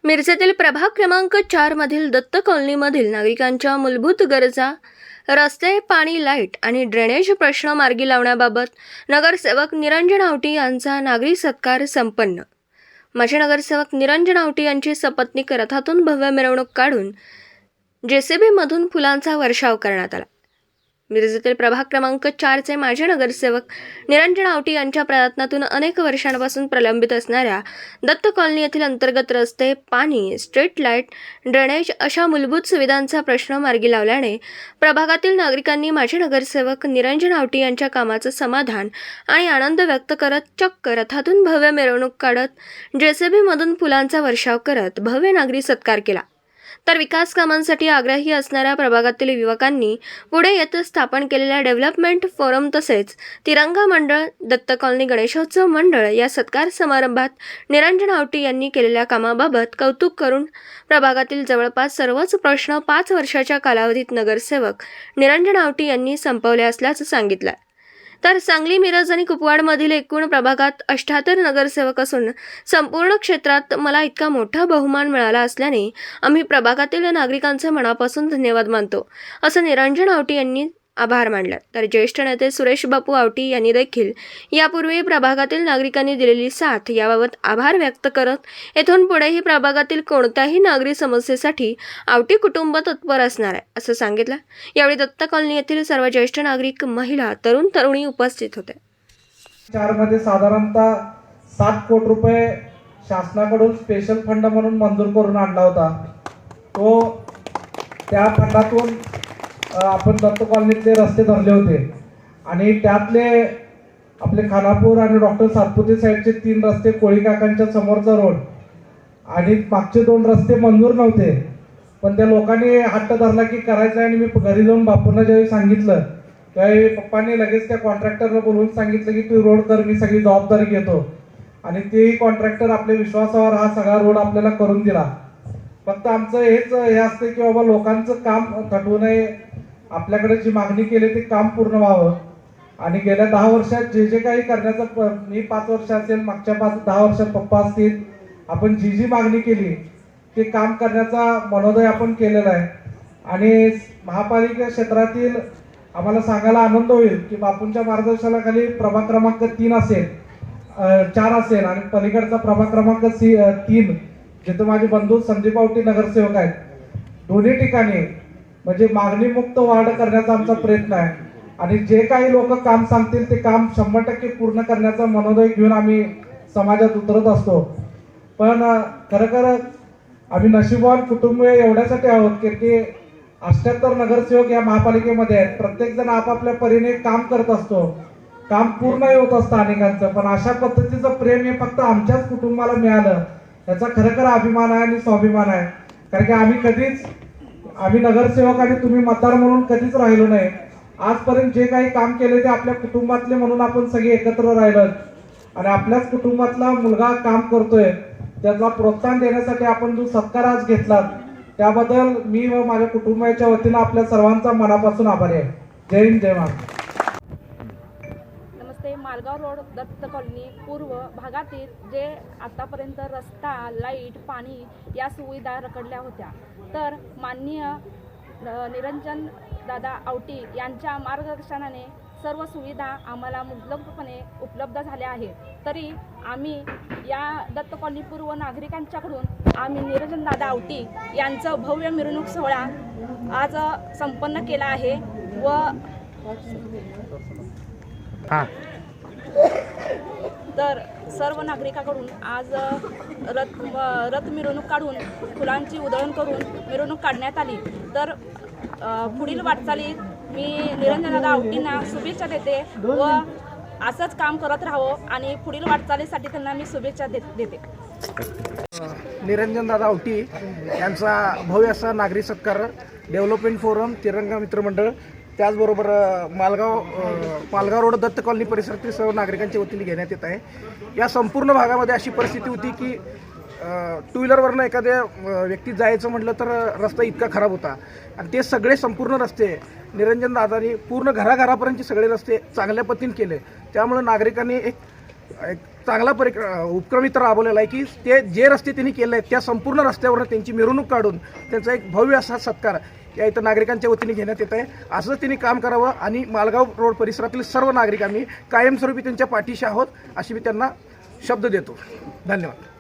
मिरजेतील प्रभाग क्रमांक 4 मधील दत्त कॉलनीमधील नागरिकांच्या मूलभूत गरजा रस्ते, पाणी, लाईट आणि ड्रेनेज प्रश्न मार्गी लावण्याबाबत नगरसेवक निरंजन आवटी यांचा नागरी सत्कार संपन्न। माजी नगरसेवक निरंजन आवटी यांची सपत्नीक रथातून भव्य मिरवणूक काढून जेसीबी मधून फुलांचा वर्षाव करण्यात आला। मिरजेतील प्रभाग क्रमांक 4 चे माजी नगरसेवक निरंजन आवटी यांच्या प्रयत्नातून अनेक वर्षांपासून प्रलंबित असणाऱ्या दत्त कॉलनी येथील अंतर्गत रस्ते, पाणी, स्ट्रीट लाईट, ड्रेनेज अशा मूलभूत सुविधांचा प्रश्न मार्गी लावल्याने प्रभागातील नागरिकांनी माजी नगरसेवक निरंजन आवटी यांच्या कामाचं समाधान आणि आनंद व्यक्त करत चक्क रथातून भव्य मिरवणूक काढत जेसीबी मधून फुलांचा वर्षाव करत भव्य नागरी सत्कार केला। तर विकास कामांसाठी आग्रही असणाऱ्या प्रभागातील युवकांनी पुढे येत स्थापन केलेल्या डेव्हलपमेंट फोरम तसेच तिरंगा मंडळ, दत्त कॉलनी गणेशोत्सव मंडळ या सत्कार समारंभात निरंजन आवटी यांनी केलेल्या कामाबाबत कौतुक करून प्रभागातील जवळपास सर्वच प्रश्न 5 वर्षाच्या कालावधीत नगरसेवक निरंजन आवटी यांनी संपवले असल्याचं सांगितलं। तर सांगली, मिरज आणि कुपवाडमधील एकूण प्रभागात 78 नगरसेवक असून संपूर्ण क्षेत्रात मला इतका मोठा बहुमान मिळाला असल्याने आम्ही प्रभागातील नागरिकांचे मनापासून धन्यवाद मानतो, असं निरंजन आवटी यांनी आभार मानले। तर ज्येष्ठ नेते सुरेश बापू आवटी यांनी देखील यापूर्वी प्रभागातील नागरिकांनी दिलेली साथ याबाबत आभार व्यक्त करत येथून पुढेही प्रभागातील कोणत्याही नागरी समस्येसाठी आवटी कुटुंब तत्पर असणार आहे असं सांगितलं। यावेळी दत्त कॉलनी येथील सर्व ज्येष्ठ नागरिक, महिला, तरुण तरुणी उपस्थित होते। 4 मध्ये साधारणतः 7 कोटी रुपये शासनाकडून स्पेशल फंड म्हणून मंजूर करून आणला होता। तो त्या फंडातून आपण दत्त कॉलनीतले रस्ते धरले होते आणि त्यातले आपले खानापूर आणि डॉक्टर सातपुते साईडचे 3 रस्ते, कोळी काकांच्या समोरचा रोड आणि मागचे 2 रस्ते मंजूर नव्हते, पण त्या लोकांनी हट्ट धरला की करायचं आहे। आणि मी घरी जाऊन बापूंना ज्यावेळी सांगितलं त्यावेळी पप्पांनी लगेच त्या कॉन्ट्रॅक्टरला बोलवून सांगितलं की तू रोड कर, मी सगळी जबाबदारी घेतो। आणि तेही कॉन्ट्रॅक्टर आपल्या विश्वासावर हा सगळा रोड आपल्याला करून दिला। फक्त आमचं हेच हे असतं की बाबा लोकांचं काम थटवू नये, आपल्याकडे जी मागणी केली ते काम पूर्ण व्हावं। आणि गेल्या 10 वर्षात जे काही करण्याचं, मी 5 वर्ष असेल, मागच्या 10 वर्षात पप्पा असतील, आपण जी मागणी केली ते काम करण्याचा मनोदय आपण केलेला आहे। आणि महापालिका क्षेत्रातील आम्हाला सांगायला आनंद होईल की बापूंच्या मार्गदर्शनाखाली प्रभाग क्रमांक 3 असेल, 4 असेल आणि पलीकडचा प्रभाग क्रमांक 3 जिथे माझे बंधू संदीप आवटी नगरसेवक आहेत, दोन्ही ठिकाणी म्हणजे मागणी मुक्त वार्ड करण्याचा आमचा प्रयत्न आहे। आणि जे काही लोक काम सांगतील ते काम 100% पूर्ण करण्याचा मनोदय घेऊन आम्ही समाजात उतरत असतो। पण खरं आम्ही नशीबवान कुटुंब एवढ्यासाठी आहोत की 78 नगरसेवक या महापालिकेमध्ये आहेत। प्रत्येक जण आपापल्या परीने काम करत असतो, काम पूर्ण होत असतं अनेकांचं, पण अशा पद्धतीचं प्रेम हे फक्त आमच्याच कुटुंबाला मिळालं याचा खरं अभिमान आहे आणि स्वाभिमान आहे। कारण की आम्ही नगरसेवक आणि तुम्ही मतदार म्हणून कधीच राहिलो नाही। आजपर्यंत जे काही काम केले ते आपल्या कुटुंबातले म्हणून आपण सगळे एकत्र राहिलो आणि आपल्याच कुटुंबातला मुलगा काम करतोय त्याला प्रोत्साहन देण्यासाठी आपण जो सत्कार आज घेतला त्याबद्दल मी व माझ्या कुटुंबाच्या वतीनं आपल्या सर्वांचा मनापासून आभारी आहे। जय हिंद, जय महाराष्ट्र। मालगाव रोड, दत्त कॉलनी पूर्व भागातील जे आतापर्यंत रस्ता, लाईट, पाणी या सुविधा रखडल्या होत्या, तर माननीय निरंजन दादा आवटी यांच्या मार्गदर्शनाने सर्व सुविधा आम्हाला मुबलकपणे उपलब्ध झाल्या आहेत। तरी आम्ही या दत्त कॉलनी पूर्व नागरिकांच्याकडून आम्ही निरंजन दादा आवटी यांचं भव्य मिरवणूक सोहळा आज संपन्न केला आहे व तर सर्व नागरिकांकडून आज रथ मिरवणूक काढून फुलांची उधळण करून मिरवणूक काढण्यात आली। तर पुढील वाटचालीत मी निरंजन दादा आवटींना शुभेच्छा देते व असंच काम करत राहावं आणि पुढील वाटचालीसाठी त्यांना मी शुभेच्छा देते। निरंजन दादा आवटी यांचा भव्य असा नागरी सत्कार डेव्हलपमेंट फोरम, तिरंगा मित्रमंडळ, त्याचबरोबर मालगाव रोड, दत्त कॉलनी परिसरातील सर्व नागरिकांच्या वतीने घेण्यात येत आहे। या संपूर्ण भागामध्ये अशी परिस्थिती होती की 2 व्हीलरवरनं एखाद्या व्यक्ती जायचं म्हटलं तर रस्ता इतका खराब होता आणि ते सगळे संपूर्ण रस्ते निरंजन दादांनी पूर्ण घराघरापर्यंतचे सगळे रस्ते चांगल्या पद्धतीने केले। त्यामुळे नागरिकांनी एक चांगला उपक्रम इथं राबवलेला आहे की ते जे रस्ते त्यांनी केले आहेत त्या संपूर्ण रस्त्यावरून त्यांची मिरवणूक काढून त्यांचा एक भव्य असा सत्कार या इथं नागरिकांच्या वतीने घेण्यात येत आहे. असंच त्यांनी काम करावं आणि मालगाव रोड परिसरातील सर्व नागरिक आम्ही कायमस्वरूपी त्यांच्या पाठीशी आहोत अशी मी त्यांना शब्द देतो. धन्यवाद.